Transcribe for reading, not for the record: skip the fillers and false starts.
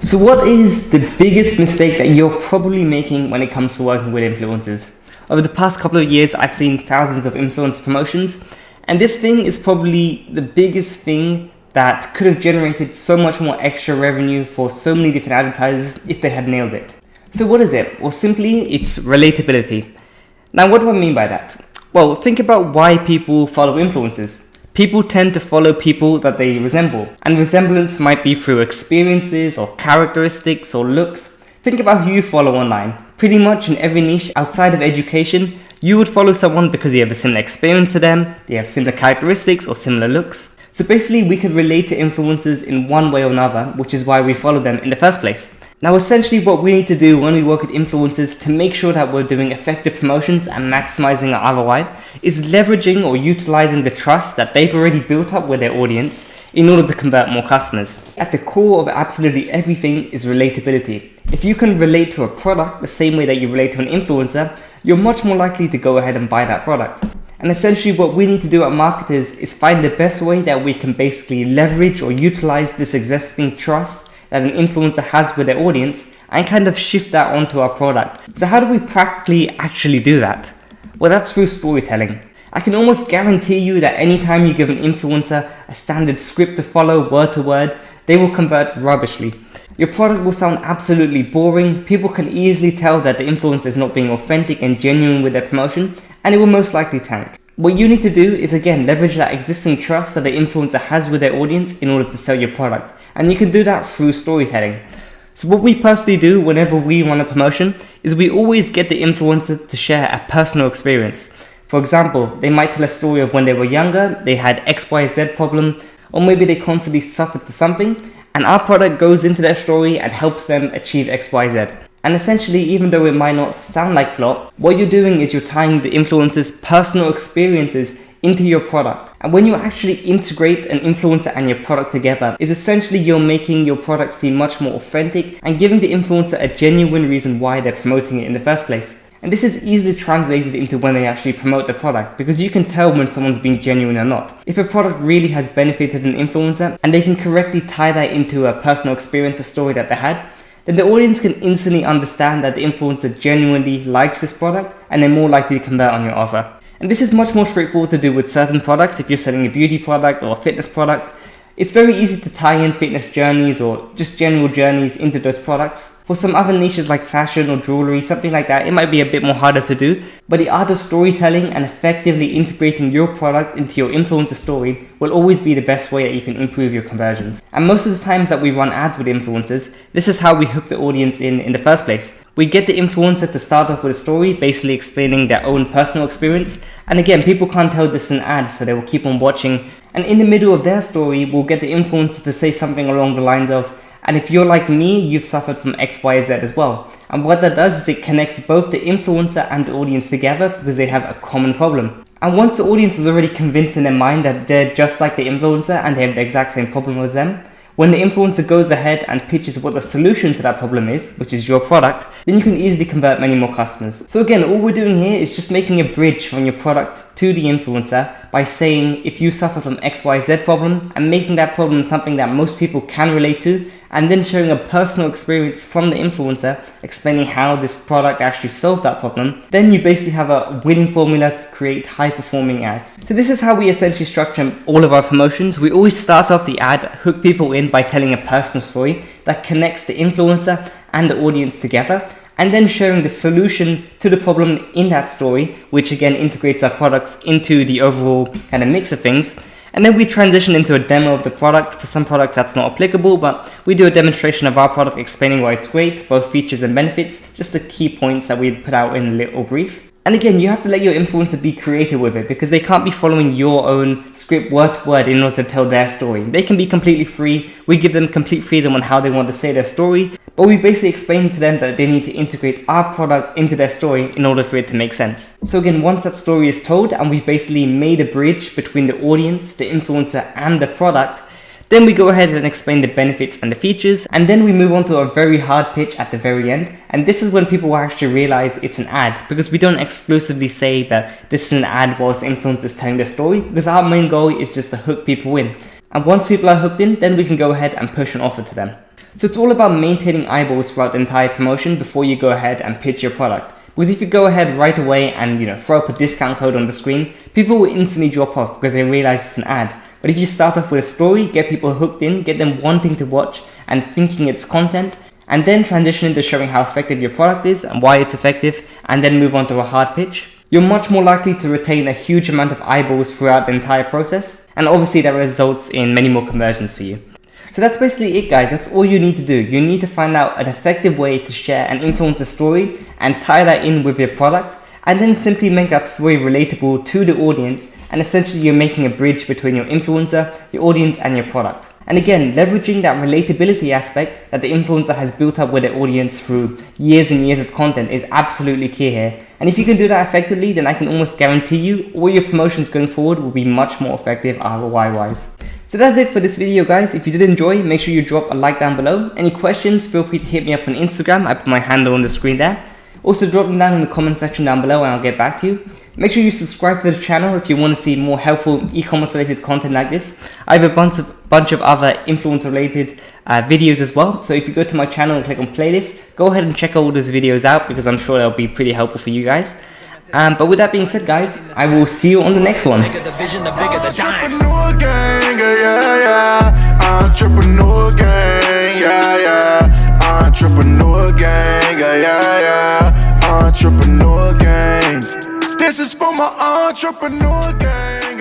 So what is the biggest mistake that you're probably making when it comes to working with influencers? Over the past couple of years, I've seen thousands of influencer promotions, and this thing is probably the biggest thing that could have generated so much more extra revenue for so many different advertisers if they had nailed it. So what is it? Well, simply, it's relatability. Now, what do I mean by that? Well, think about why people follow influencers. People tend to follow people that they resemble, and resemblance might be through experiences or characteristics or looks. Think about who you follow online. Pretty much in every niche outside of education, you would follow someone because you have a similar experience to them, they have similar characteristics or similar looks. So basically, we could relate to influencers in one way or another, which is why we follow them in the first place. Now, essentially what we need to do when we work with influencers to make sure that we're doing effective promotions and maximizing our ROI is leveraging or utilizing the trust that they've already built up with their audience in order to convert more customers. At the core of absolutely everything is relatability. If you can relate to a product the same way that you relate to an influencer, you're much more likely to go ahead and buy that product. And essentially what we need to do at marketers is find the best way that we can basically leverage or utilize this existing trust that an influencer has with their audience and kind of shift that onto our product. So how do we practically actually do that? Well, that's through storytelling. I can almost guarantee you that anytime you give an influencer a standard script to follow word to word, they will convert rubbishly. Your product will sound absolutely boring, people can easily tell that the influencer is not being authentic and genuine with their promotion, and it will most likely tank. What you need to do is again leverage that existing trust that the influencer has with their audience in order to sell your product. And you can do that through storytelling. So what we personally do whenever we run a promotion is we always get the influencer to share a personal experience. For example, they might tell a story of when they were younger, they had XYZ problem, or maybe they constantly suffered for something, and our product goes into their story and helps them achieve XYZ. And essentially, even though it might not sound like plot, what you're doing is you're tying the influencer's personal experiences into your product. And when you actually integrate an influencer and your product together, is essentially you're making your product seem much more authentic and giving the influencer a genuine reason why they're promoting it in the first place. And this is easily translated into when they actually promote the product, because you can tell when someone's being genuine or not. If a product really has benefited an influencer and they can correctly tie that into a personal experience or story that they had, then the audience can instantly understand that the influencer genuinely likes this product and they're more likely to convert on your offer. And this is much more straightforward to do with certain products. If you're selling a beauty product or a fitness product, it's very easy to tie in fitness journeys or just general journeys into those products. For some other niches like fashion or jewelry, something like that, it might be a bit more harder to do, but the art of storytelling and effectively integrating your product into your influencer story will always be the best way that you can improve your conversions. And most of the times that we run ads with influencers, this is how we hook the audience in the first place. We get the influencer to start off with a story, basically explaining their own personal experience. And again, people can't tell this is an ad, so they will keep on watching. And in the middle of their story, we'll get the influencer to say something along the lines of, and if you're like me, you've suffered from XYZ as well. And what that does is it connects both the influencer and the audience together because they have a common problem. And once the audience is already convinced in their mind that they're just like the influencer and they have the exact same problem with them, when the influencer goes ahead and pitches what the solution to that problem is, which is your product, then you can easily convert many more customers. So again, all we're doing here is just making a bridge from your product to the influencer by saying if you suffer from XYZ problem and making that problem something that most people can relate to, and then sharing a personal experience from the influencer explaining how this product actually solved that problem, then you basically have a winning formula to create high-performing ads. So this is how we essentially structure all of our promotions. We always start off the ad, hook people in by telling a personal story that connects the influencer and the audience together, and then sharing the solution to the problem in that story, which again integrates our products into the overall kind of mix of things. And then we transition into a demo of the product. For some products that's not applicable, but we do a demonstration of our product explaining why it's great, both features and benefits, just the key points that we put out in a little brief. And again, you have to let your influencer be creative with it because they can't be following your own script word to word in order to tell their story. They can be completely free. We give them complete freedom on how they want to say their story, but we basically explain to them that they need to integrate our product into their story in order for it to make sense. So again, once that story is told and we've basically made a bridge between the audience, the influencer, and the product, then we go ahead and explain the benefits and the features, and then we move on to a very hard pitch at the very end. And this is when people will actually realize it's an ad, because we don't exclusively say that this is an ad whilst the influencer is telling their story, because our main goal is just to hook people in. And once people are hooked in, then we can go ahead and push an offer to them. So it's all about maintaining eyeballs throughout the entire promotion before you go ahead and pitch your product. Because if you go ahead right away and throw up a discount code on the screen, people will instantly drop off because they realize it's an ad. But if you start off with a story, get people hooked in, get them wanting to watch and thinking it's content, and then transition into showing how effective your product is and why it's effective, and then move on to a hard pitch, you're much more likely to retain a huge amount of eyeballs throughout the entire process, and obviously that results in many more conversions for you. So that's basically it, guys. That's all you need to do. You need to find out an effective way to share and influence a story and tie that in with your product, and then simply make that story relatable to the audience, and essentially you're making a bridge between your influencer, your audience, and your product. And again, leveraging that relatability aspect that the influencer has built up with their audience through years and years of content is absolutely key here. And if you can do that effectively, then I can almost guarantee you all your promotions going forward will be much more effective ROI wise. So that's it for this video, guys. If you did enjoy, make sure you drop a like down below. Any questions, feel free to hit me up on Instagram. I put my handle on the screen there. Also drop them down in the comment section down below and I'll get back to you. Make sure you subscribe to the channel if you want to see more helpful e-commerce related content like this. I have a bunch of other influence related videos as well. So if you go to my channel and click on playlist, go ahead and check all those videos out because I'm sure they'll be pretty helpful for you guys. But with that being said, guys, I will see you on the next one. Entrepreneur gang, entrepreneur gang, entrepreneur gang, entrepreneur gang. This is for my entrepreneur gang,